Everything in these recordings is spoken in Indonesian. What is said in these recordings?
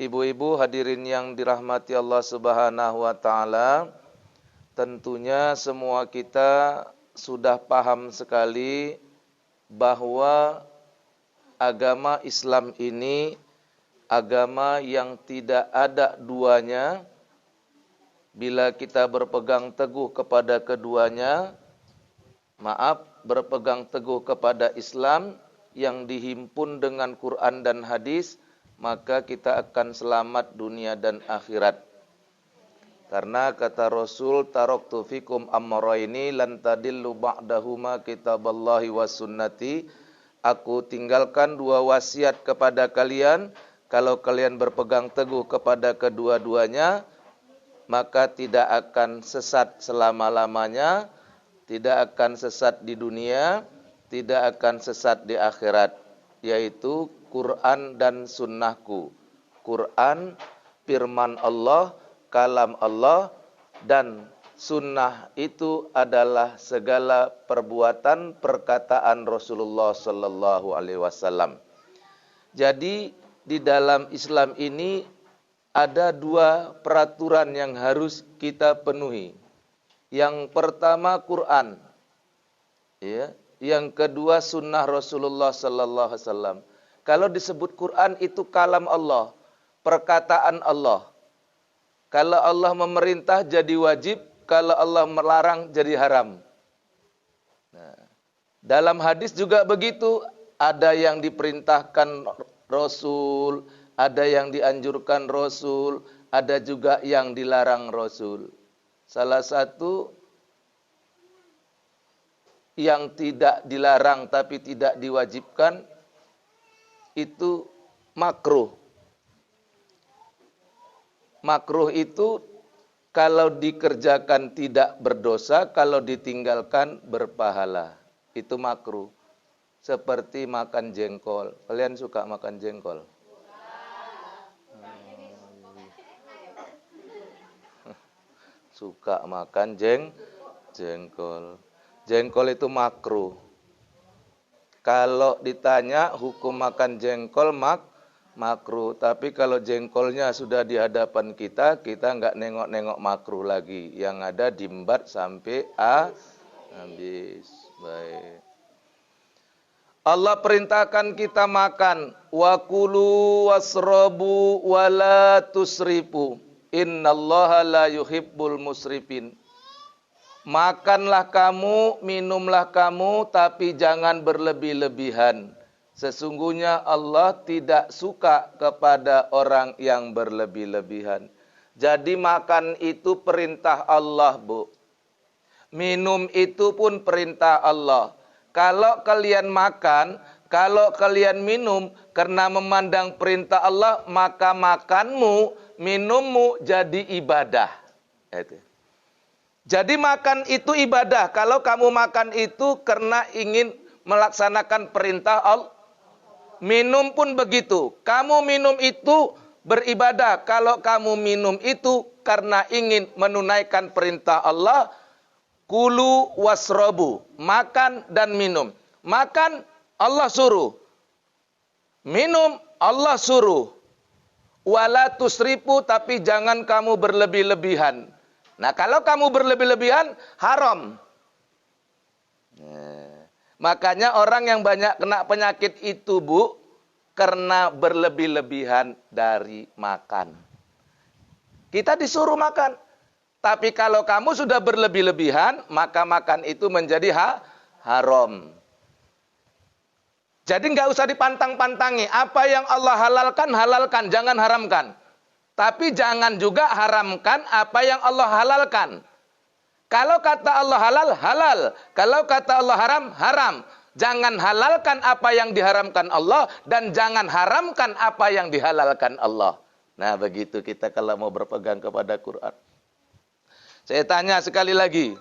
Ibu-ibu hadirin yang dirahmati Allah Subhanahu wa taala, tentunya semua kita sudah paham sekali bahwa agama Islam ini agama yang tidak ada duanya. Bila kita berpegang teguh kepada keduanya, berpegang teguh kepada Islam yang dihimpun dengan Quran dan hadis, maka kita akan selamat dunia dan akhirat. Karena kata Rasul, taraktu fikum amrayni lan tadillu ba'dahuma kitaballahi was sunnati. Aku tinggalkan dua wasiat kepada kalian, kalau kalian berpegang teguh kepada kedua-duanya, maka tidak akan sesat selama-lamanya, tidak akan sesat di dunia, tidak akan sesat di akhirat, yaitu Quran dan sunnahku. Quran, firman Allah, kalam Allah, dan sunnah itu adalah segala perbuatan, perkataan Rasulullah sallallahu alaihi wasallam. Jadi di dalam Islam ini ada dua peraturan yang harus kita penuhi. Yang pertama Quran, ya. Yang kedua sunnah Rasulullah sallallahu alaihi wasallam. Kalau disebut Quran itu kalam Allah, perkataan Allah. Kalau Allah memerintah jadi wajib, kalau Allah melarang jadi haram. Nah, dalam hadis juga begitu, ada yang diperintahkan Rasul, ada yang dianjurkan Rasul, ada juga yang dilarang Rasul. Salah satu yang tidak dilarang tapi tidak diwajibkan itu makruh. Makruh itu kalau dikerjakan tidak berdosa, kalau ditinggalkan berpahala. Itu makruh. Seperti makan jengkol. Kalian suka makan jengkol? Suka makan jengkol. Jengkol itu makruh. Kalau ditanya hukum makan jengkol makruh. Tapi kalau jengkolnya sudah di hadapan kita nggak nengok-nengok makruh lagi. Yang ada dimbat sampai habis. Baik. Allah perintahkan kita makan. Wa kulu wasrabu wa la tusrifu. Innallaha la yuhibbul musrifin. Makanlah kamu, minumlah kamu, tapi jangan berlebih-lebihan. Sesungguhnya Allah tidak suka kepada orang yang berlebih-lebihan. Jadi makan itu perintah Allah, Bu. Minum itu pun perintah Allah. Kalau kalian makan, kalau kalian minum karena memandang perintah Allah, maka makanmu, minummu jadi ibadah. Itu. Jadi makan itu ibadah. Kalau kamu makan itu karena ingin melaksanakan perintah Allah. Minum pun begitu. Kamu minum itu beribadah. Kalau kamu minum itu karena ingin menunaikan perintah Allah. Kulu wasrobu. Makan dan minum. Makan Allah suruh. Minum Allah suruh. Wala tusrifu, tapi jangan kamu berlebih-lebihan. Nah, kalau kamu berlebih-lebihan, haram. Makanya orang yang banyak kena penyakit itu, Bu, karena berlebih-lebihan dari makan. Kita disuruh makan. Tapi kalau kamu sudah berlebih-lebihan, maka makan itu menjadi haram. Jadi nggak usah dipantang-pantangi. Apa yang Allah halalkan, halalkan. Jangan haramkan. Tapi jangan juga haramkan apa yang Allah halalkan. Kalau kata Allah halal, halal. Kalau kata Allah haram, haram. Jangan halalkan apa yang diharamkan Allah. Dan jangan haramkan apa yang dihalalkan Allah. Nah, begitu kita kalau mau berpegang kepada Quran. Saya tanya sekali lagi.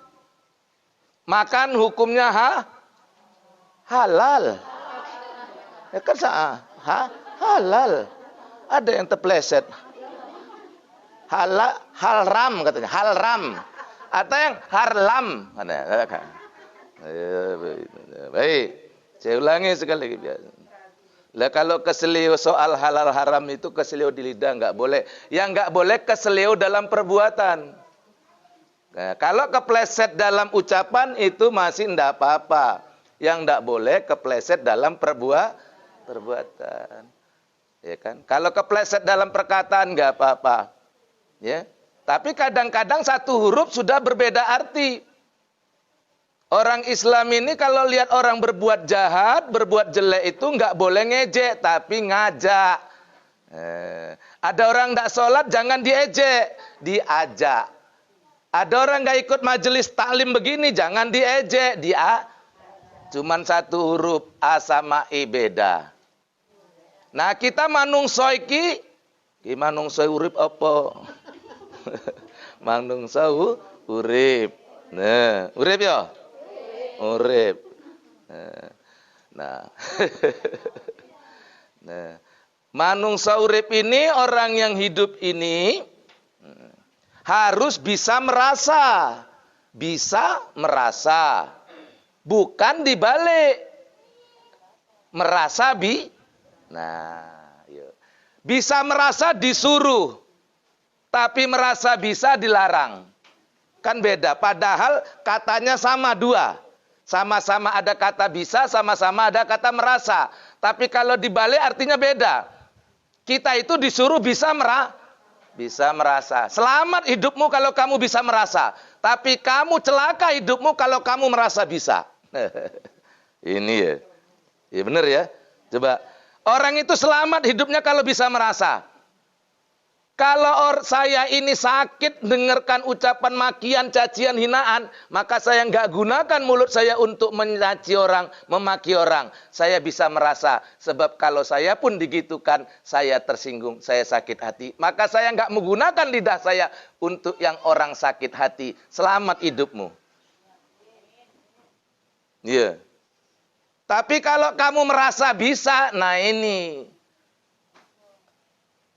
Makan hukumnya halal. Ya kan halal. Ada yang terpleset. Halram katanya, halram. Atau yang harlam. Baik. Saya ulangi sekali lagi. Lah kalau keselio soal halal haram itu keselio di lidah nggak boleh. Yang nggak boleh keselio dalam perbuatan. Nah, kalau kepleset dalam ucapan itu masih ndak apa-apa. Yang ndak boleh kepleset dalam perbuatan. Ya kan? Kalau kepleset dalam perkataan nggak apa-apa. Ya. Tapi kadang-kadang satu huruf sudah berbeda arti. Orang Islam ini kalau lihat orang berbuat jahat, berbuat jelek itu nggak boleh ngejek, tapi ngajak. Ada orang nggak sholat, jangan diejek, diajak. Ada orang nggak ikut majelis taklim begini, jangan diejek, cuman satu huruf, A sama I beda. Nah kita manungsoy ki manungsoy urip apa? Manungsoy urip. Nah, urip ya? Urip. Nah. Nah. Manungsa urip ini, orang yang hidup ini harus bisa merasa. Bisa merasa. Bukan dibalik. Merasa Nah, yuk. Bisa merasa disuruh. Tapi merasa bisa dilarang. Kan beda. Padahal katanya sama dua. Sama-sama ada kata bisa, sama-sama ada kata merasa. Tapi kalau dibalik artinya beda. Kita itu disuruh bisa merasa. Selamat hidupmu kalau kamu bisa merasa. Tapi kamu celaka hidupmu kalau kamu merasa bisa. Ini ya. Ya benar ya. Coba. Orang itu selamat hidupnya kalau bisa merasa. Kalau saya ini sakit dengarkan ucapan makian, cacian, hinaan, maka saya nggak gunakan mulut saya untuk mencaci orang, memaki orang. Saya bisa merasa, sebab kalau saya pun digitukan, saya tersinggung, saya sakit hati. Maka saya nggak menggunakan lidah saya untuk yang orang sakit hati. Selamat hidupmu. Iya. Yeah. Tapi kalau kamu merasa bisa, nah ini.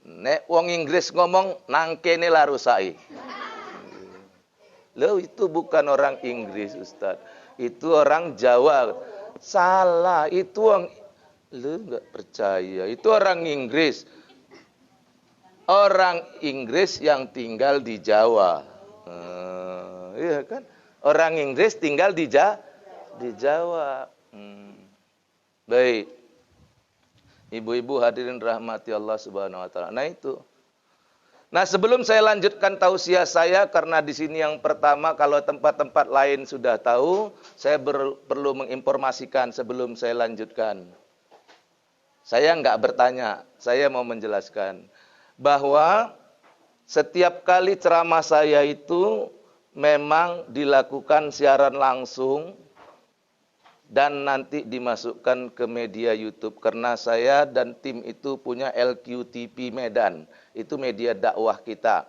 Nek wong Inggris ngomong nangkene larusai. Loh itu bukan orang Inggris Ustaz. Itu orang Jawa. Salah, itu orang lu enggak percaya. Itu orang Inggris. Orang Inggris yang tinggal di Jawa. Iya kan? Orang Inggris tinggal di Jawa. Baik. Ibu-ibu hadirin rahmati Allah Subhanahu wa taala. Nah itu. Nah, sebelum saya lanjutkan tausiah saya, karena di sini yang pertama kalau tempat-tempat lain sudah tahu, saya perlu menginformasikan sebelum saya lanjutkan. Saya enggak bertanya, saya mau menjelaskan bahwa setiap kali ceramah saya itu memang dilakukan siaran langsung dan nanti dimasukkan ke media YouTube. Karena saya dan tim itu punya LQTP Medan. Itu media dakwah kita.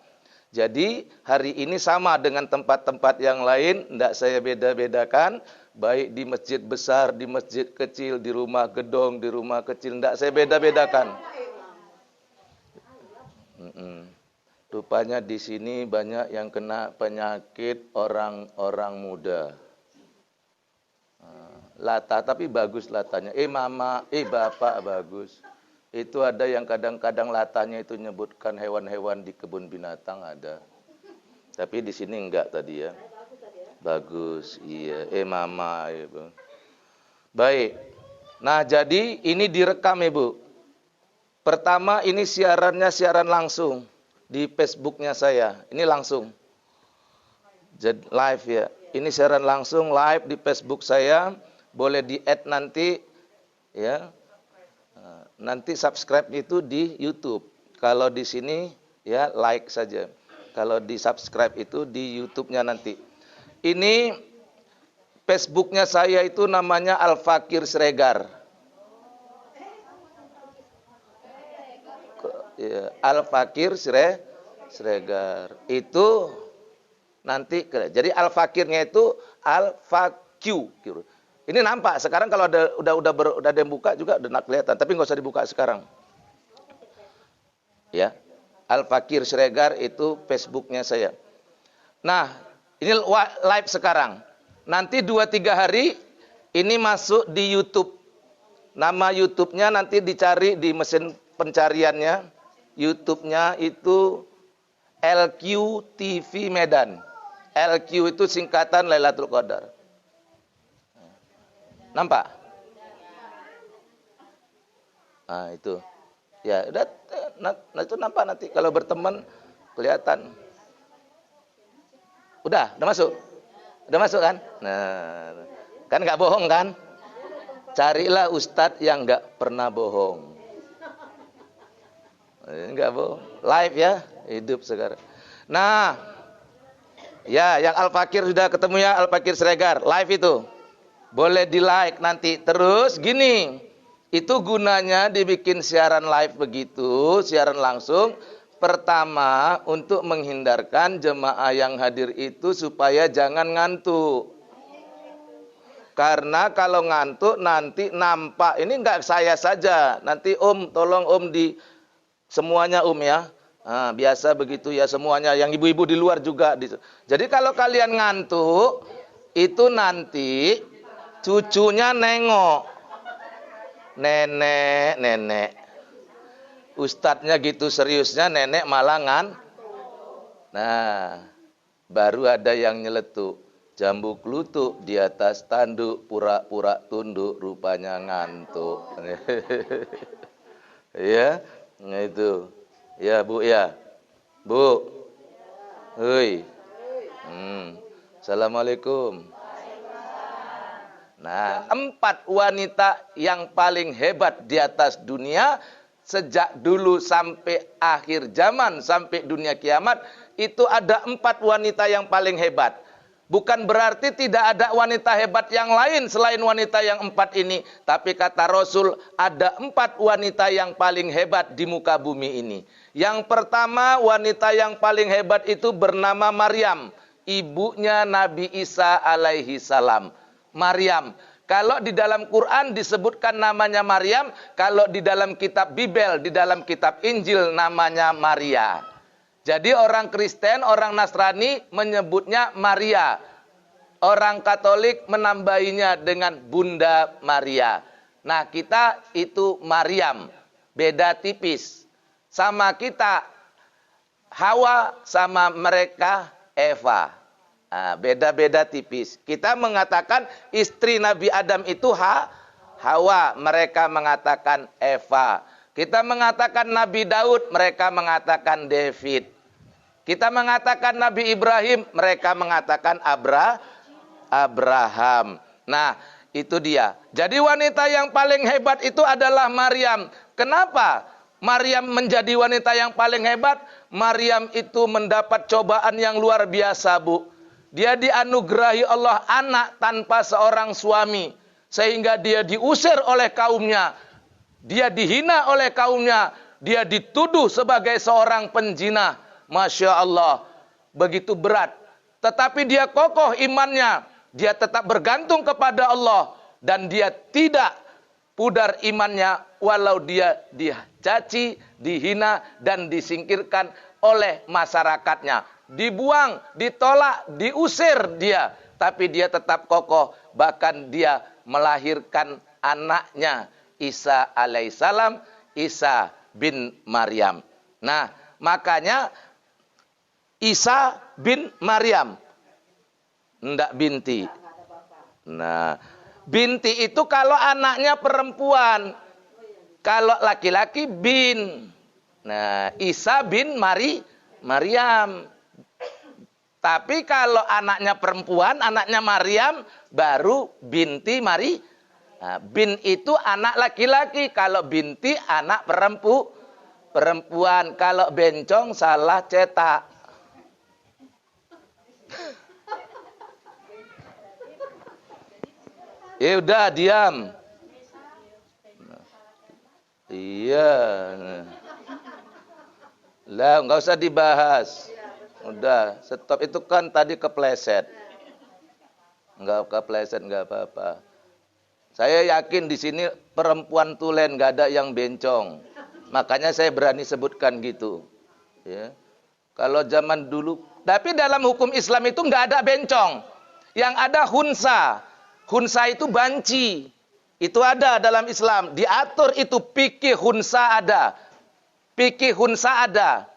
Jadi hari ini sama dengan tempat-tempat yang lain. Tidak saya beda-bedakan. Baik di masjid besar, di masjid kecil, di rumah gedong, di rumah kecil. Tidak saya beda-bedakan. Rupanya di sini banyak yang kena penyakit orang-orang muda. Lata, tapi bagus latanya. Mama, bapak bagus. Itu ada yang kadang-kadang latanya itu nyebutkan hewan-hewan di kebun binatang ada. Tapi di sini enggak tadi ya. Bagus, iya. Mama, ibu. Baik. Nah, jadi ini direkam Ibu. Pertama ini siarannya siaran langsung di Facebooknya saya. Ini langsung. Jadi live ya. Ini siaran langsung live di Facebook saya. Boleh di-add nanti ya. Nanti subscribe itu di YouTube. Kalau di sini ya like saja. Kalau di subscribe itu di YouTube-nya nanti. Ini Facebook-nya saya itu namanya Al-Fakir Siregar. Ya, Al-Fakir Siregar. Itu nanti jadi Al-Fakirnya itu Al-Fakyu gitu. Ini nampak sekarang kalau udah ada yang buka juga udah kelihatan, tapi nggak usah dibuka sekarang. Ya, Al-Fakir Siregar itu Facebooknya saya. Nah, ini live sekarang. Nanti 2-3 hari ini masuk di YouTube. Nama YouTube-nya nanti dicari di mesin pencariannya. YouTube-nya itu LQ TV Medan. LQ itu singkatan Lailatul Qadar. Nampak? Nah, itu. Ya, udah itu nampak nanti kalau berteman kelihatan. Udah masuk? Udah masuk kan? Nah, kan nggak bohong kan? Carilah ustadz yang nggak pernah bohong. Nggak bohong. Live ya, hidup sekarang. Nah, ya yang Al-Fakir sudah ketemu ya, Al-Fakir Siregar. Live itu. Boleh di-like nanti. Terus gini, itu gunanya dibikin siaran live begitu, siaran langsung. Pertama, untuk menghindarkan jemaah yang hadir itu supaya jangan ngantuk. Karena kalau ngantuk nanti nampak, ini enggak saya saja. Nanti tolong di semuanya ya. Nah, biasa begitu ya semuanya. Yang ibu-ibu di luar juga. Jadi kalau kalian ngantuk, itu nanti cucunya nengok. Nenek. Ustadznya gitu seriusnya, nenek malangan. Nah, baru ada yang nyeletuk. Jambu klutuk di atas tanduk, pura-pura tunduk, rupanya ngantuk. Ya, nah itu. Ya, Bu ya. Bu. Hei. Assalamualaikum. Nah, 4 wanita yang paling hebat di atas dunia sejak dulu sampai akhir zaman, sampai dunia kiamat, itu ada 4 wanita yang paling hebat. Bukan berarti tidak ada wanita hebat yang lain selain wanita yang 4 ini. Tapi kata Rasul, ada 4 wanita yang paling hebat di muka bumi ini. Yang pertama, wanita yang paling hebat itu bernama Maryam, ibunya Nabi Isa alaihi salam. Maryam. Kalau di dalam Quran disebutkan namanya Maryam, kalau di dalam kitab Bible, di dalam kitab Injil namanya Maria. Jadi orang Kristen, orang Nasrani menyebutnya Maria. Orang Katolik menambahinya dengan Bunda Maria. Nah, kita itu Maryam. Beda tipis. Sama kita Hawa, sama mereka Eva. Nah, beda-beda tipis. Kita mengatakan istri Nabi Adam itu Hawa, mereka mengatakan Eva. Kita mengatakan Nabi Daud, mereka mengatakan David. Kita mengatakan Nabi Ibrahim, mereka mengatakan Abraham. Nah, itu dia. Jadi wanita yang paling hebat itu adalah Maryam. Kenapa Maryam menjadi wanita yang paling hebat? Maryam itu mendapat cobaan yang luar biasa, Bu. Dia dianugerahi Allah anak tanpa seorang suami. Sehingga dia diusir oleh kaumnya. Dia dihina oleh kaumnya. Dia dituduh sebagai seorang penjinah. Masya Allah. Begitu berat. Tetapi dia kokoh imannya. Dia tetap bergantung kepada Allah. Dan dia tidak pudar imannya. Walau dia dicaci, dihina, dan disingkirkan oleh masyarakatnya. Dibuang, ditolak, diusir dia. Tapi dia tetap kokoh. Bahkan dia melahirkan anaknya Isa alaihissalam, Isa bin Maryam. Nah, makanya Isa bin Maryam. Ndak binti. Nah, binti itu kalau anaknya perempuan. Kalau laki-laki bin. Nah, Isa bin Maryam. Tapi kalau anaknya perempuan, anaknya Maryam, baru binti Maryam. Nah, bin itu anak laki-laki, kalau binti anak perempuan. Kalau bencong salah cetak. Ya udah diam. Iya. Lah nggak usah dibahas. Udah, stop. Itu kan tadi kepleset. Enggak kepleset, enggak apa-apa. Saya yakin di sini perempuan tulen, enggak ada yang bencong. Makanya saya berani sebutkan gitu. Ya. Kalau zaman dulu, tapi dalam hukum Islam itu enggak ada bencong. Yang ada hunsa. Hunsa itu banci. Itu ada dalam Islam. Diatur itu fikih hunsa ada. Fikih hunsa ada.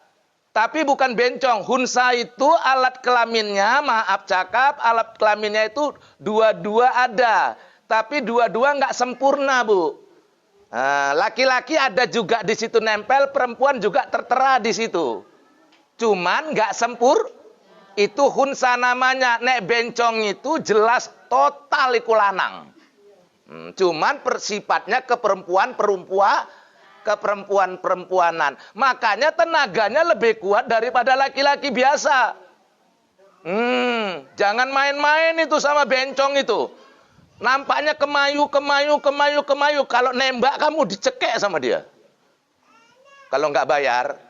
Tapi bukan bencong. Hunsa itu alat kelaminnya, maaf cakap, alat kelaminnya itu dua-dua ada. Tapi dua-dua nggak sempurna, Bu. Laki-laki ada juga di situ nempel, perempuan juga tertera di situ. Cuman nggak sempur. Itu hunsa namanya. Nek bencong itu jelas total iku lanang. Cuman persifatnya keperempuanan. Makanya tenaganya lebih kuat daripada laki-laki biasa. Jangan main-main itu sama bencong itu. Nampaknya kemayu. Kalau nembak kamu dicekek sama dia. Kalau nggak bayar,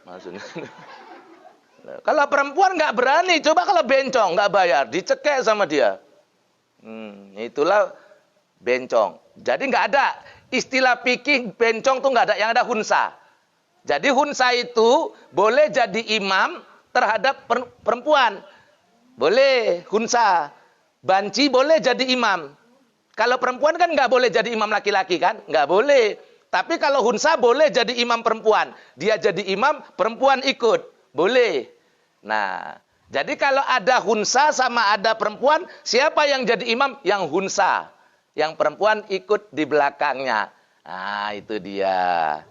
maksudnya. Kalau perempuan nggak berani, coba kalau bencong nggak bayar, dicekek sama dia. Itulah bencong. Jadi nggak ada istilah fikih bencong tuh nggak ada, yang ada hunsa. Jadi hunsa itu boleh jadi imam terhadap perempuan, boleh hunsa. Banci boleh jadi imam. Kalau perempuan kan nggak boleh jadi imam laki-laki kan, nggak boleh. Tapi kalau hunsa boleh jadi imam perempuan. Dia jadi imam, perempuan ikut, boleh. Nah, jadi kalau ada hunsa sama ada perempuan, siapa yang jadi imam? Yang hunsa. Yang perempuan ikut di belakangnya. Nah, itu dia.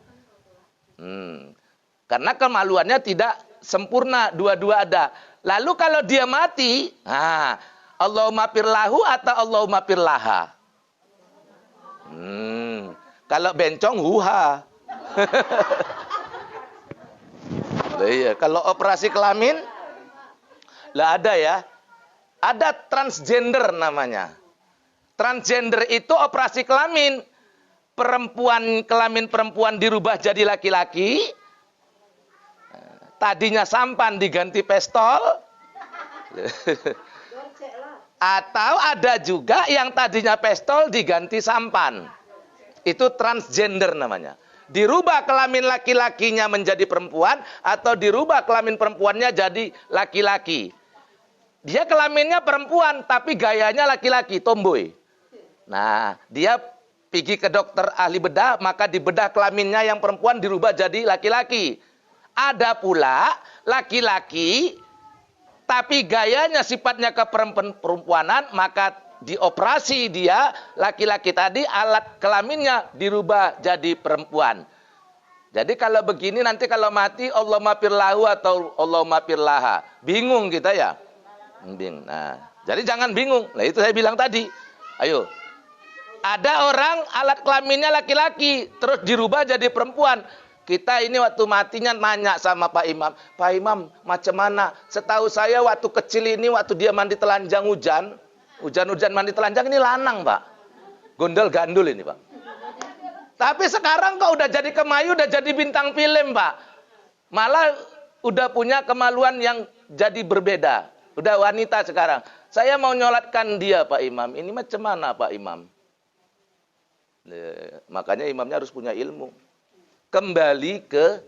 Karena kemaluannya tidak sempurna, dua-dua ada. Lalu kalau dia mati, Allahumma firlahu atau Allahumma firlaha. Kalau bencong, huha. Iya, kalau operasi kelamin, lah ada ya. Ada transgender namanya. Transgender itu operasi kelamin. Kelamin perempuan dirubah jadi laki-laki. Tadinya sampan diganti pestol. Atau ada juga yang tadinya pestol diganti sampan. Itu transgender namanya. Dirubah kelamin laki-lakinya menjadi perempuan, atau dirubah kelamin perempuannya jadi laki-laki. Dia kelaminnya perempuan, tapi gayanya laki-laki, tomboy. Nah, dia pergi ke dokter ahli bedah, maka dibedah kelaminnya yang perempuan dirubah jadi laki-laki. Ada pula laki-laki, tapi gayanya sifatnya keperempuanan, maka dioperasi dia, laki-laki tadi, alat kelaminnya dirubah jadi perempuan. Jadi kalau begini nanti kalau mati, Allahumma firlahu atau Allahumma firlaha. Bingung kita ya? Bingung. Nah, jadi jangan bingung. Nah, itu saya bilang tadi. Ayo. Ada orang alat kelaminnya laki-laki, terus dirubah jadi perempuan. Kita ini waktu matinya nanya sama Pak Imam. Pak Imam, macam mana? Setahu saya waktu kecil ini, waktu dia mandi telanjang hujan-hujan mandi telanjang ini lanang, Pak. Gondol-gandul ini, Pak. Tapi sekarang kok udah jadi kemayu, udah jadi bintang film, Pak. Malah udah punya kemaluan yang jadi berbeda. Udah wanita sekarang. Saya mau nyolatkan dia, Pak Imam. Ini macam mana, Pak Imam? Makanya imamnya harus punya ilmu. Kembali ke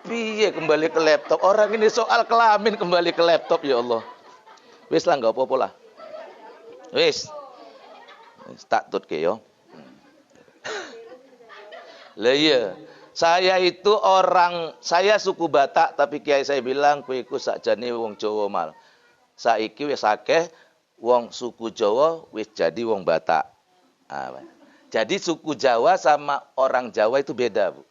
piye kembali ke laptop? Orang ini soal kelamin kembali ke laptop, ya Allah. Wis lah, enggak apa-apa lah. Wis. Tak tut ke yo. Lah iya. Saya itu saya suku Batak, tapi kiai saya bilang kowe iku sakjane wong Jawa mal. Saiki wis akeh wong suku Jawa wis jadi wong Batak. Jadi suku Jawa sama orang Jawa itu beda, Bu.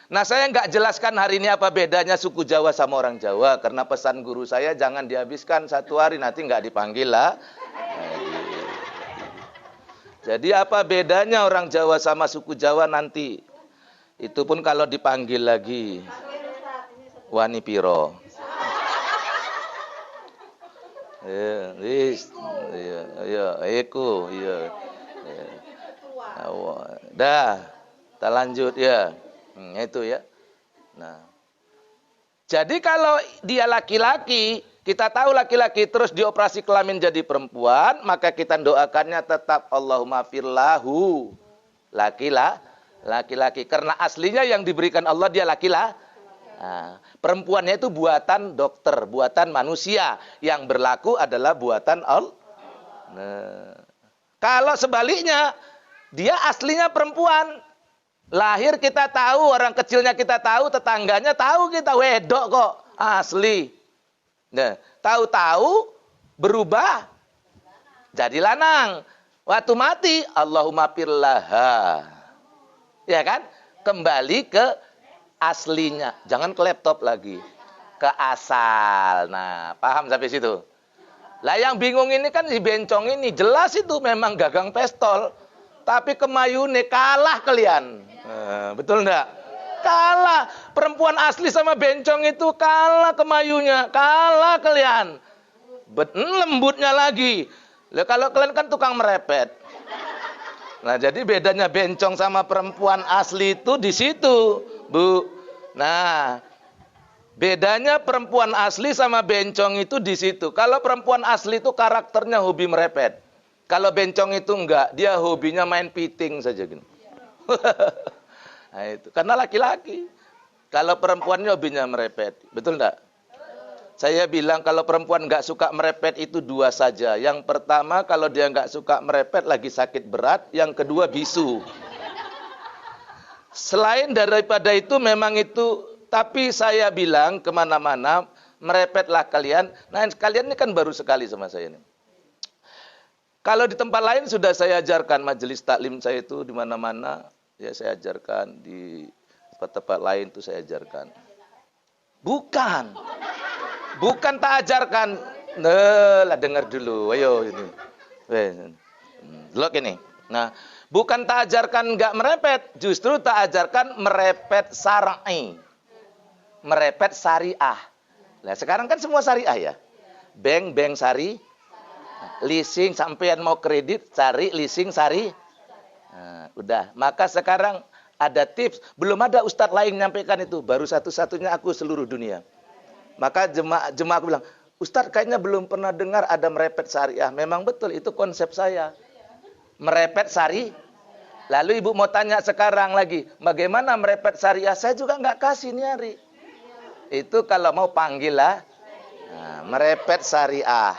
Nah, saya nggak jelaskan hari ini apa bedanya suku Jawa sama orang Jawa. Karena pesan guru saya jangan dihabiskan 1 hari, nanti nggak dipanggil lah. Jadi apa bedanya orang Jawa sama suku Jawa nanti? Itu pun kalau dipanggil lagi. Wani piro. Dah, kita lanjut ya. Itu ya. Nah, jadi kalau dia laki-laki, kita tahu laki-laki terus dioperasi kelamin jadi perempuan, maka kita doakannya tetap Allahumma firlahu. Laki-laki. Karena aslinya yang diberikan Allah dia laki-laki. Nah, perempuannya itu buatan dokter, buatan manusia. Yang berlaku adalah buatan Nah, kalau sebaliknya, dia aslinya perempuan. Lahir kita tahu, orang kecilnya kita tahu, tetangganya tahu kita wedok kok, asli. Nah, tahu-tahu berubah jadi lanang. Waktu mati, Allahumma firlaha. Ya kan? Kembali ke aslinya. Jangan ke laptop lagi. Ke asal. Nah, paham sampai situ? Lah yang bingung ini kan si bencong ini. Jelas itu memang gagang pistol. Tapi kemayune kalah kalian. Betul enggak? Kalah. Perempuan asli sama bencong itu kalah kemayunya. Kalah kalian. Lembutnya lagi. Lah kalau kalian kan tukang merepet. Nah, jadi bedanya bencong sama perempuan asli itu di situ, Bu. Nah, bedanya perempuan asli sama bencong itu di situ. Kalau perempuan asli itu karakternya hobi merepet. Kalau bencong itu enggak, dia hobinya main piting saja gini. Nah, itu karena laki-laki. Kalau perempuannya hobinya merepet, betul enggak? Saya bilang kalau perempuan nggak suka merepet itu dua saja. Yang pertama kalau dia nggak suka merepet lagi sakit berat. Yang kedua bisu. Selain daripada itu memang itu. Tapi saya bilang kemana-mana merepetlah kalian. Nah kalian ini kan baru sekali sama saya ini. Kalau di tempat lain sudah saya ajarkan majelis taklim saya itu di mana-mana. Ya saya ajarkan di tempat lain itu saya ajarkan. Bukan. Bukan tak ajarkan. Lah dengar dulu. Ayo ini. Look ini. Nah, bukan tak ajarkan enggak merepet, justru tak ajarkan merepet syar'i. Merepet syariah. Lah sekarang kan semua syariah ya. Bank syari. Leasing sampean mau kredit, cari leasing syari. Nah, udah. Maka sekarang ada tips, belum ada ustadz lain menyampaikan itu, baru satu-satunya aku seluruh dunia. Maka jemaah aku bilang, Ustadz kayaknya belum pernah dengar ada merepet syariah. Memang betul, itu konsep saya. Merepet syari. Lalu ibu mau tanya sekarang lagi, bagaimana merepet syariah? Saya juga nggak kasih nyari. Itu kalau mau panggil lah. Nah, merepet syariah.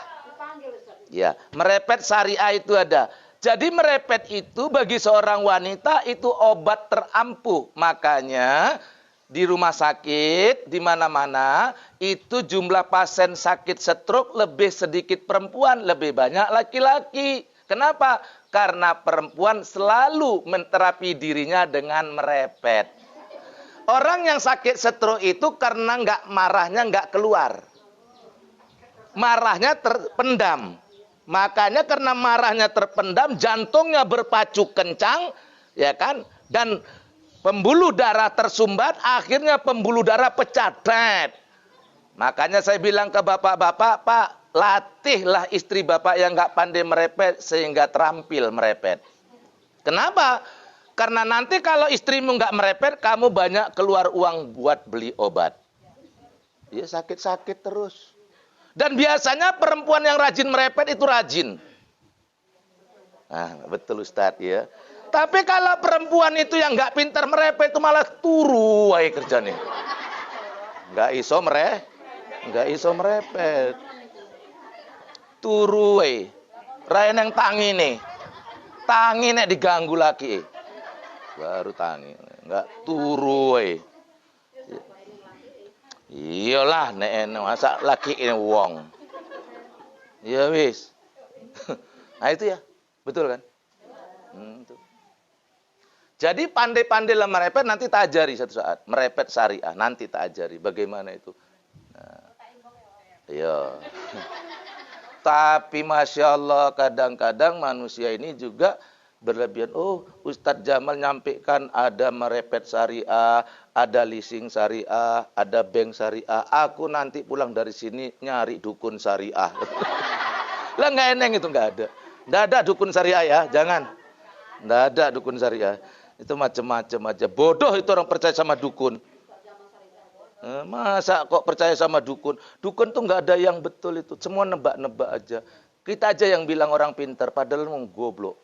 Ya, merepet syariah itu ada. Jadi merepet itu bagi seorang wanita itu obat terampuh. Makanya di rumah sakit, di mana-mana, itu jumlah pasien sakit stroke lebih sedikit perempuan, lebih banyak laki-laki. Kenapa? Karena perempuan selalu menterapi dirinya dengan merepet. Orang yang sakit stroke itu karena marahnya nggak keluar. Marahnya terpendam. Makanya karena marahnya terpendam, jantungnya berpacu kencang, ya kan? Dan pembuluh darah tersumbat, akhirnya pembuluh darah pecah. Makanya saya bilang ke bapak-bapak, Pak, latihlah istri bapak yang nggak pandai merepet sehingga terampil merepet. Kenapa? Karena nanti kalau istrimu nggak merepet, kamu banyak keluar uang buat beli obat. Ya sakit-sakit terus. Dan biasanya perempuan yang rajin merepet itu rajin. Nah, betul Ustadz ya. Tapi kalau perempuan itu yang nggak pintar merepet itu malah turu wae kerjanya. Nggak iso merepet. Turu wae. Rain yang tangi nih. Tangi nek diganggu lagi. Baru tangi. Nggak turu wae. Iyalah nek masa laki ini wong. Ya wis. Nah itu ya. Betul kan? Itu. Jadi pandai-pandai lah merepet, nanti tak ajari satu saat. Merepet syariah, nanti tak ajari. Bagaimana itu? Nah, iya. Tapi Masya Allah, kadang-kadang manusia ini juga berlebihan. Oh, Ustadz Jamal nyampaikan ada merepet syariah, ada leasing syariah, ada bank syariah. Aku nanti pulang dari sini nyari dukun syariah. Lah nggak eneng itu, nggak ada. Nggak ada dukun syariah ya, jangan. Nggak ada dukun syariah. Itu macam-macam aja. Bodoh itu orang percaya sama dukun. Masa kok percaya sama dukun? Dukun tuh nggak ada yang betul itu. Semua nebak-nebak aja. Kita aja yang bilang orang pintar, padahal mau goblok.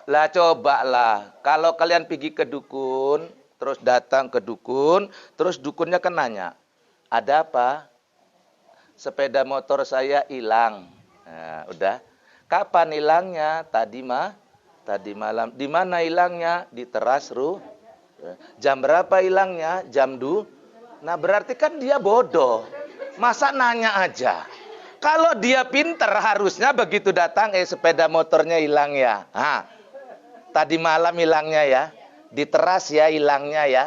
Lah cobalah. Kalau kalian pergi ke dukun, terus datang ke dukun, terus dukunnya kan nanya, ada apa? Sepeda motor saya hilang. Nah, udah. Kapan hilangnya? Tadi malam. Di mana hilangnya? Di teras Jam berapa hilangnya? Jam 2. Nah, berarti kan dia bodoh. Masa nanya aja? Kalau dia pinter, harusnya begitu datang, sepeda motornya hilang ya. Tadi malam hilangnya ya. Di teras ya hilangnya ya.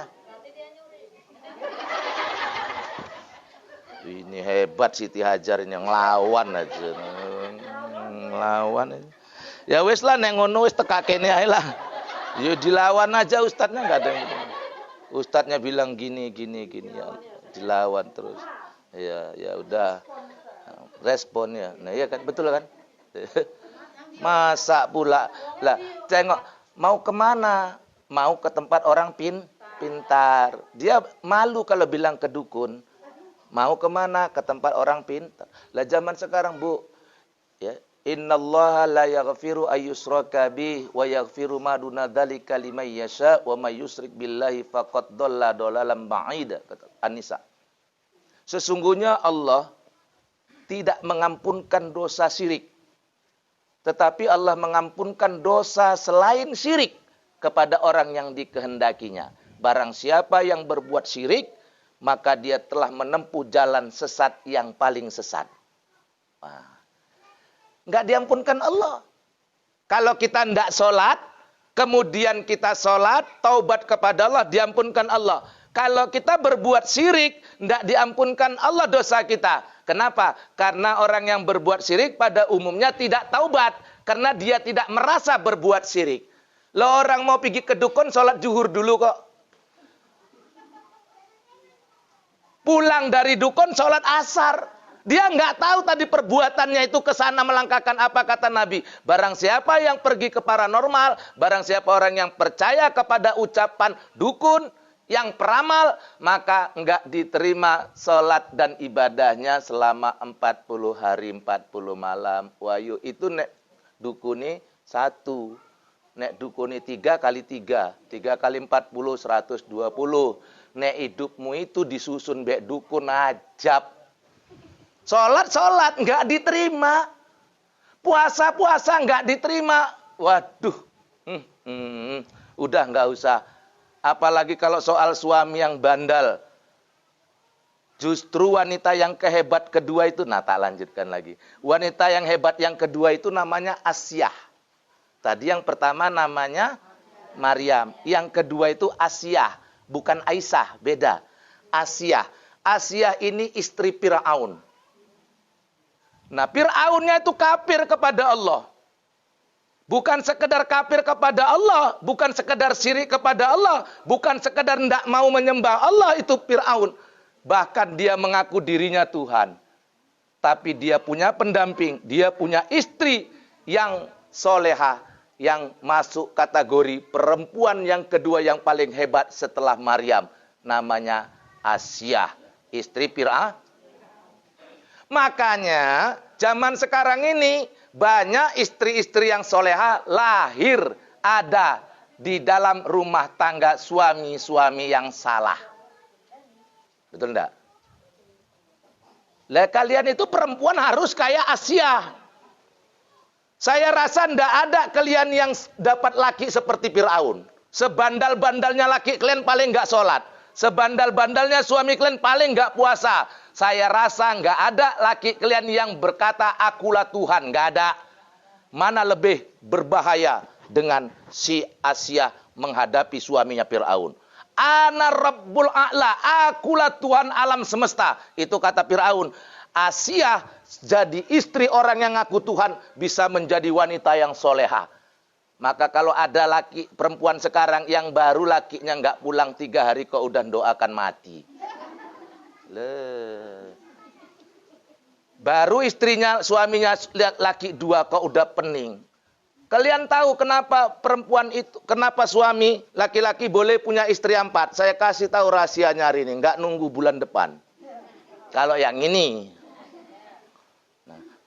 Ini hebat Siti Hajar ini, ngelawan aja. Ngelawan. Ya wis lah, nek ngono wis teka kene ae lah. Ya dilawan aja, ustadznya enggak ada yang gitu. Ustadznya bilang gini ya. Dilawan terus. Ya udah. Responnya. Nah, iya kan, betul kan? Masa pula lah, tengok mau kemana? Mau ke tempat orang pintar. Dia malu kalau bilang ke dukun. Mau kemana? Ke tempat orang pintar. Lah zaman sekarang, Bu, ya, innallaha la yaghfiru ayyushraka bih wa yaghfiru ma duna dzalika liman yasha wa may yusyrik billahi faqad dhalla dhalalan ba'ida, kata An-Nisa. Sesungguhnya Allah tidak mengampunkan dosa syirik. Tetapi Allah mengampunkan dosa selain syirik kepada orang yang dikehendakinya. Barang siapa yang berbuat syirik, maka dia telah menempuh jalan sesat yang paling sesat. Enggak diampunkan Allah. Kalau kita tidak sholat, kemudian kita sholat, taubat kepada Allah, diampunkan Allah. Kalau kita berbuat syirik, tidak diampunkan Allah dosa kita. Kenapa? Karena orang yang berbuat syirik pada umumnya tidak taubat. Karena dia tidak merasa berbuat syirik. Lo orang mau pergi ke dukun, sholat zuhur dulu kok. Pulang dari dukun, sholat asar. Dia nggak tahu tadi perbuatannya itu kesana melangkahkan apa kata Nabi. Barang siapa yang pergi ke paranormal, barang siapa orang yang percaya kepada ucapan dukun, yang peramal, maka nggak diterima sholat dan ibadahnya selama 40 hari 40 malam. Wahyu itu nek dukuni 1. Nek dukuni 3 kali 3. 3 kali 40, 120. Nek hidupmu itu disusun bek dukun ajab. Sholat nggak diterima. Puasa nggak diterima. Waduh. Udah nggak usah. Apalagi kalau soal suami yang bandal. Justru wanita yang kehebat kedua itu, nah tak lanjutkan lagi. Wanita yang hebat yang kedua itu namanya Asyah. Tadi yang pertama namanya Maryam. Yang kedua itu Asyah. Bukan Aisyah, beda. Asyah. Asyah ini istri Fir'aun. Nah, Fir'aunnya itu kafir kepada Allah. Bukan sekedar kafir kepada Allah, bukan sekedar syirik kepada Allah, bukan sekedar tidak mau menyembah Allah, itu Fir'aun. Bahkan dia mengaku dirinya Tuhan. Tapi dia punya pendamping, dia punya istri yang soleha, yang masuk kategori perempuan yang kedua yang paling hebat setelah Maryam. Namanya Asyah, istri Fir'aun. Makanya zaman sekarang ini banyak istri-istri yang soleha lahir ada di dalam rumah tangga suami-suami yang salah. Betul enggak? Lah kalian itu perempuan harus kayak Asyah. Saya rasa enggak ada kalian yang dapat laki seperti Fir'aun. Sebandal-bandalnya laki kalian paling enggak sholat. Sebandal-bandalnya suami kalian paling enggak puasa. Saya rasa enggak ada laki kalian yang berkata akulah Tuhan. Enggak ada. Mana lebih berbahaya dengan si Asyah menghadapi suaminya Fir'aun. Ana Rabbul A'la, akulah Tuhan alam semesta. Itu kata Fir'aun. Asyah jadi istri orang yang ngaku Tuhan bisa menjadi wanita yang soleha. Maka kalau ada laki perempuan sekarang yang baru lakinya nggak pulang 3 hari kok udah doakan mati. Baru istrinya suaminya lihat laki 2 kok udah pening. Kalian tahu kenapa perempuan itu, kenapa suami laki-laki boleh punya istri 4? Saya kasih tahu rahasianya hari ini, nggak nunggu bulan depan. Kalau yang ini,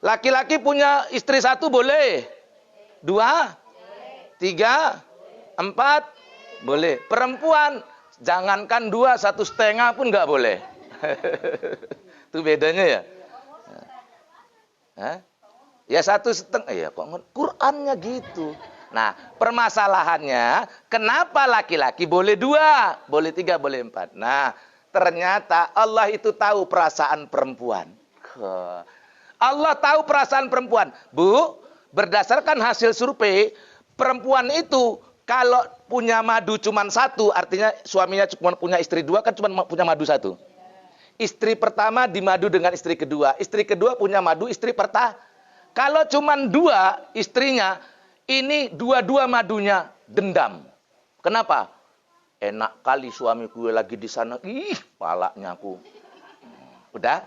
laki-laki punya istri 1 boleh, 2, 3, 4 boleh. Perempuan jangankan 2, 1,5 pun nggak boleh. Itu bedanya ya. Ya 1,5. Ya kok Qur'annya gitu. Nah, permasalahannya kenapa laki-laki boleh 2, boleh 3, boleh 4. Nah, ternyata Allah itu tahu perasaan perempuan. Allah tahu perasaan perempuan. Bu, berdasarkan hasil survei, perempuan itu kalau punya madu cuma 1, artinya suaminya cuma punya istri 2, kan cuma punya madu 1. Istri pertama dimadu dengan istri kedua. Istri kedua punya madu istri pertama. Kalau cuma 2 istrinya, ini dua-dua madunya dendam. Kenapa? Enak kali suami gue lagi di sana. Ih, palaknya aku. Udah.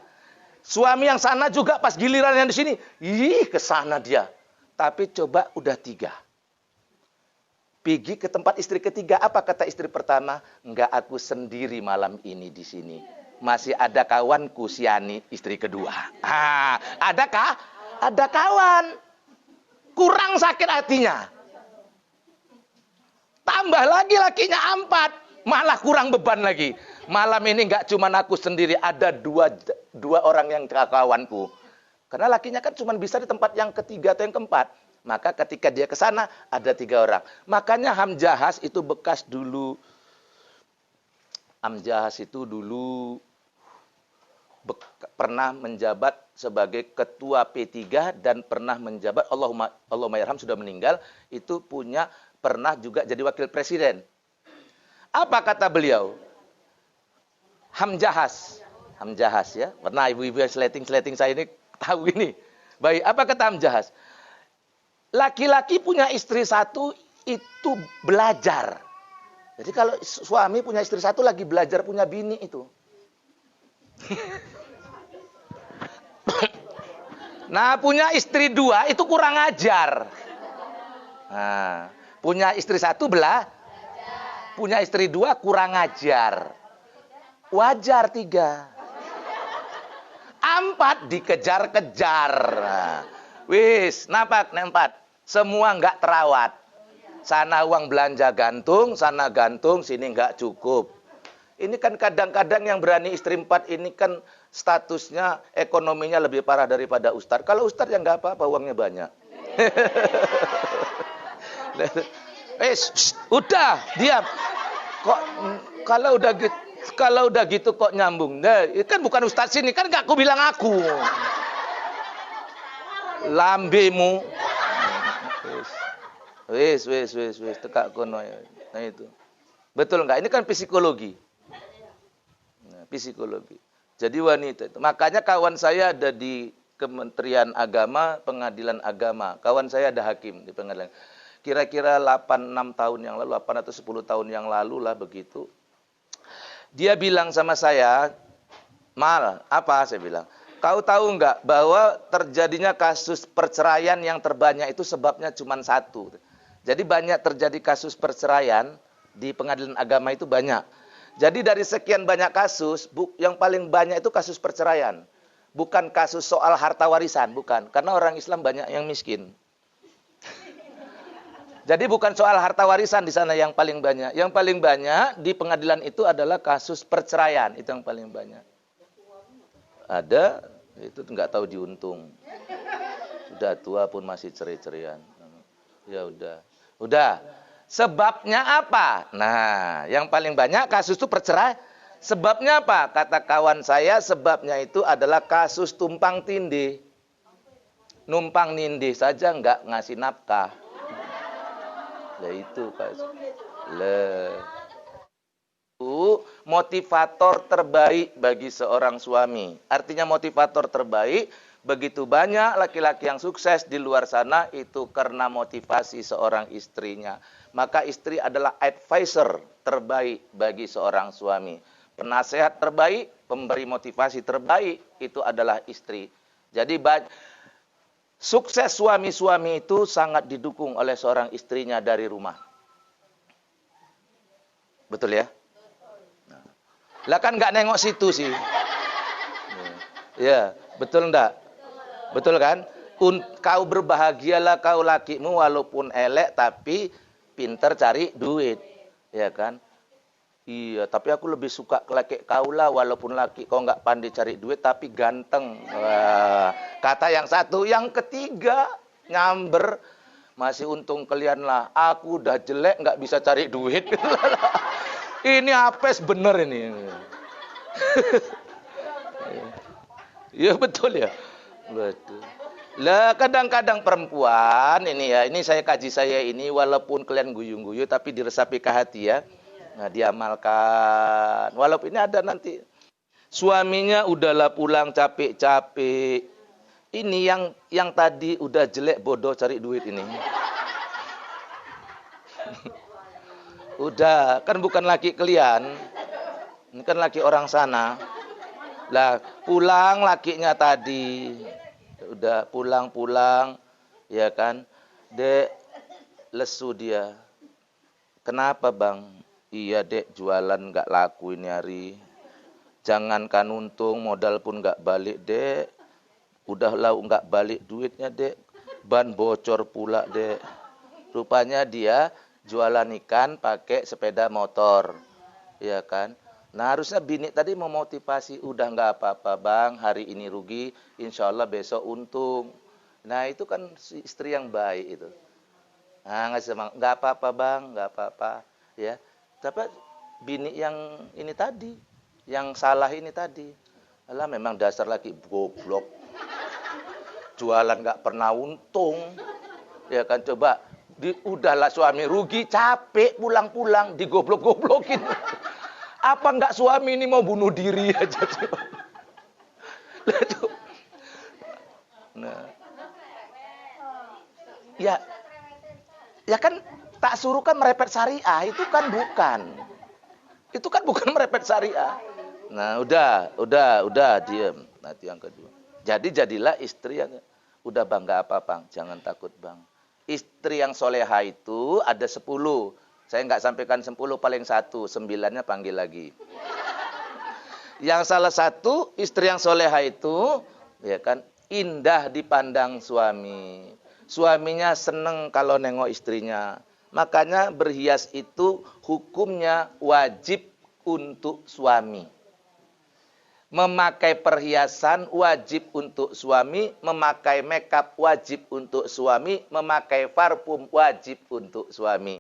Suami yang sana juga pas giliran yang di sini. Ih, ke sana dia. Tapi coba udah 3. Pergi ke tempat istri ketiga. Apa kata istri pertama? Enggak, aku sendiri malam ini di sini. Masih ada kawanku si Yani, istri kedua. Adakah? Ada kawan. Kurang sakit hatinya. Tambah lagi lakinya 4. Malah kurang beban lagi. Malam ini enggak cuma aku sendiri. Ada dua orang yang kawanku. Karena lakinya kan cuma bisa di tempat yang ketiga atau yang keempat. Maka ketika dia ke sana ada 3 orang. Makanya Hamjahas itu bekas dulu. Hamjahas itu dulu pernah menjabat sebagai ketua P3 dan pernah menjabat, Allahumma yarham, sudah meninggal, itu pernah juga jadi wakil presiden. Apa kata beliau? Hamjahas ya. Pernah ibu-ibu yang sleting saya ini tahu ini. Baik, apa kata Hamjahas? Laki-laki punya istri 1 itu belajar. Jadi kalau suami punya istri 1 lagi belajar punya bini itu. Nah, punya istri 2 itu kurang ajar. Nah, punya istri 1 punya istri 2 kurang ajar. Wajar 3. 4 dikejar-kejar. Nah, wis, napak 4. Semua enggak terawat. Sana uang belanja gantung, sana gantung, sini enggak cukup. Ini kan kadang-kadang yang berani istri 4 ini kan statusnya, ekonominya lebih parah daripada ustadz. Kalau ustadz ya nggak apa-apa, uangnya banyak. Udah, diam. Kok kalau udah gitu kok nyambung? Nah, kan bukan ustadz sini, kan nggak aku bilang aku. Lambemu. Wis, tekak kono ya. Nah itu. Betul nggak? Ini kan psikologi. Psikologi. Jadi wanita itu. Makanya kawan saya ada di Kementerian Agama, Pengadilan Agama. Kawan saya ada hakim di pengadilan. Kira-kira 8-6 tahun yang lalu, 8 atau 10 tahun yang lalu lah begitu. Dia bilang sama saya, Mal, apa? Saya bilang, kau tahu nggak bahwa terjadinya kasus perceraian yang terbanyak itu sebabnya cuma 1. Jadi banyak terjadi kasus perceraian di Pengadilan Agama itu banyak. Jadi dari sekian banyak kasus, yang paling banyak itu kasus perceraian. Bukan kasus soal harta warisan, bukan. Karena orang Islam banyak yang miskin. Jadi bukan soal harta warisan di sana yang paling banyak. Yang paling banyak di pengadilan itu adalah kasus perceraian. Itu yang paling banyak. Ada, itu nggak tahu diuntung. Sudah tua pun masih cerai-ceraian. Ya udah. Udah. Sebabnya apa? Nah, yang paling banyak kasus itu perceraian. Sebabnya apa? Kata kawan saya, sebabnya itu adalah kasus tumpang tindih. Numpang nindih saja nggak ngasih nafkah. Lah itu kasus. Itu motivator terbaik bagi seorang suami. Artinya motivator terbaik, begitu banyak laki-laki yang sukses di luar sana itu karena motivasi seorang istrinya. Maka istri adalah advisor terbaik bagi seorang suami. Penasehat terbaik, pemberi motivasi terbaik itu adalah istri. Jadi sukses suami-suami itu sangat didukung oleh seorang istrinya dari rumah. Betul ya? Lah kan nggak nengok situ sih. Ya, betul enggak? Betul kan? Kau berbahagialah kau lakimu walaupun elek tapi pinter cari duit, ya kan? Iya, tapi aku lebih suka laki kau lah, walaupun laki kau nggak pandai cari duit, tapi ganteng. Wah, kata yang satu. Yang ketiga, nyamber. Masih untung kalian lah. Aku udah jelek, nggak bisa cari duit. Ini apes bener ini. Iya betul ya. Betul. Lah kadang-kadang perempuan ini ya, ini kaji saya ini, walaupun kalian guyu-guyu tapi diresapi ke hati ya. Nah, diamalkan. Walaupun ini ada nanti suaminya udahlah pulang capek-capek. Ini yang tadi udah jelek bodoh cari duit ini. Udah, kan bukan laki kalian. Ini kan laki orang sana. Lah, pulang lakinya tadi. Udah pulang-pulang, ya kan? Dek, lesu dia. Kenapa bang? Iya dek, jualan nggak laku ini hari. Jangankan untung, modal pun nggak balik dek. Udah lau nggak balik duitnya dek. Ban bocor pula dek. Rupanya dia jualan ikan pakai sepeda motor, ya kan? Nah harusnya bini tadi memotivasi, udah nggak apa-apa bang, hari ini rugi, insya Allah besok untung. Nah itu kan istri yang baik itu. Nah nggak apa-apa bang, nggak apa-apa, ya. Tapi bini yang ini tadi, yang salah ini tadi, alah memang dasar lagi goblok, jualan nggak pernah untung, ya kan? Coba, udahlah suami rugi, capek pulang-pulang, digoblok-goblokin. Apa enggak suami ini mau bunuh diri aja coba. Nah. Ya kan tak suruh kan merepet syariah, itu kan bukan. Itu kan bukan merepet syariah. Nah, udah diam. Nanti yang kedua. Jadilah istri yang udah bang, enggak apa bang, jangan takut bang. Istri yang soleha itu ada 10. Saya nggak sampaikan 10, paling 1, 9-nya panggil lagi. Yang salah satu, istri yang soleha itu, ya kan, indah dipandang suami. Suaminya seneng kalau nengok istrinya. Makanya berhias itu hukumnya wajib untuk suami. Memakai perhiasan wajib untuk suami, memakai makeup wajib untuk suami, memakai parfum wajib untuk suami.